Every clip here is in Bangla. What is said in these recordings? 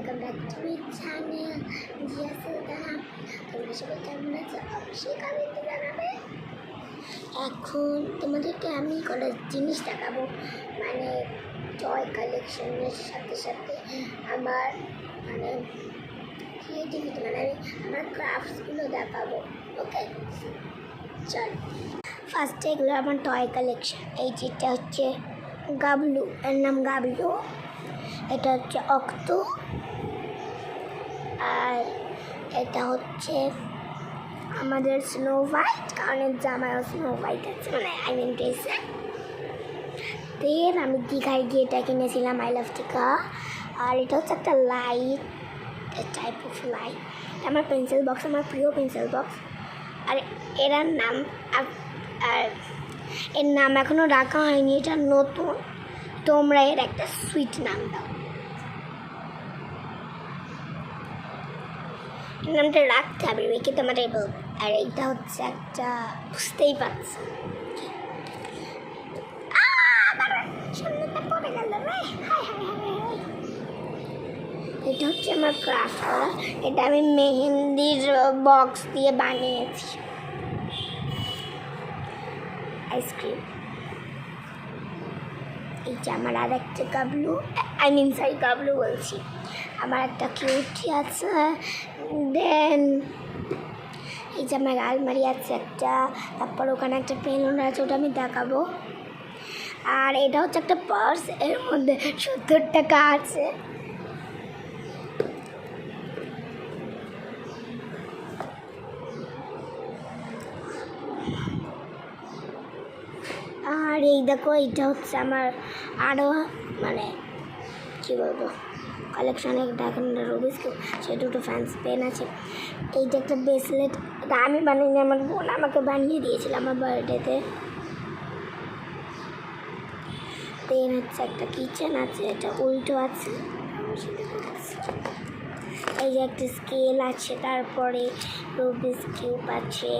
Welcome back to my channel Zia Sultana. তোমরা সবাই কেমন আছো অবশ্যই কমেন্টে জানাবে। এখন তোমাদেরকে আমি কোনো জিনিস দেখাবো, মানে টয় কালেকশনের সাথে সাথে আমার মানে ক্রিয়েটিভিটি, মানে আমার ক্রাফটসগুলো দেখাবো। ওকে চল, ফার্স্টে এগুলো আমার টয় কালেকশন। এই যেটা হচ্ছে গাবলু, এর নাম গাবলু। এটা হচ্ছে অক্টো, আর এটা হচ্ছে আমাদের স্নো হোয়াইট, কারণ এর জামায়ও স্নো হোয়াইট আছে, মানে আই মিন ড্রেসে। দেন আমি দীঘায় গিয়ে এটা কিনেছিলাম, আই লাভ দীঘা। আর এটা হচ্ছে একটা লাইট টাইপ অফ লাইট, আমার পেন্সিল বক্স, আমার প্রিয় পেন্সিল বক্স। আর এর নাম এর নাম এখনও রাখা হয়নি, এটা নতুন, তোমরা এর একটা সুইট নাম দাও। এর নামটা রাখতে হবে, রেখে তোমাদের বলবো। আর এইটা হচ্ছে একটা, বুঝতেই পারছো, এটা হচ্ছে আমার ক্রাফট করা। এটা আমি মেহেন্দির বক্স দিয়ে বানিয়েছি, আইসক্রিম। এই যে আমার আর একটা Gablu, I mean sorry Gablu বলছি, আমার একটা কিউটি আছে। দেন এই যে আমার আলমারি আছে একটা, তারপর ওখানে একটা পেন হোল্ডার আছে, ওটা আমি দেখাবো। আর এটা হচ্ছে একটা পার্স, এর মধ্যে 70 টাকা আছে। আর এই দেখো, এইটা হচ্ছে আমার আরও মানে কী বলবো কালেকশানে, এখন রুবিস কিউব, সে দুটো ফ্যান্স পেন আছে। এইটা একটা ব্রেসলেট, এটা আমি বানিয়ে, আমার বোন আমাকে বানিয়ে দিয়েছিল আমার বার্থডেতে। পেন হচ্ছে একটা, কিচেন আছে, এটা উল্টো আছে। এই যে একটা স্কেল আছে, তারপরে রুবিস কিউব আছে।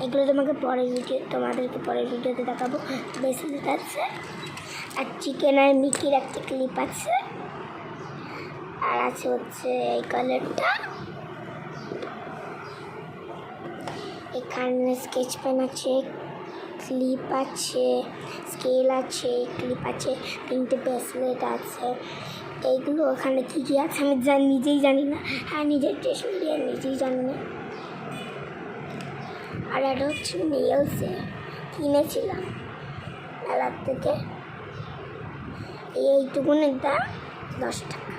এগুলো তোমাদেরকে পরের ভিডিওতে দেখাবো। ব্রেসলেট আছে, আর চিকেন আর মিকির একটা ক্লিপ আছে, আর আছে হচ্ছে এই কালারটা। এখানে স্কেচ পেন আছে, ক্লিপ আছে, স্কেল আছে, ক্লিপ আছে, 3টে ব্রেসলেট আছে। এইগুলো ওখানে কী কী আছে আমি নিজেই জানি না, হ্যাঁ নিজের স্টেশনারি আর নিজেই জানি না। আর এটা হচ্ছে নেলসে কিনেছিলাম মেলার থেকে, এইটুকুনের দাম 10 টাকা।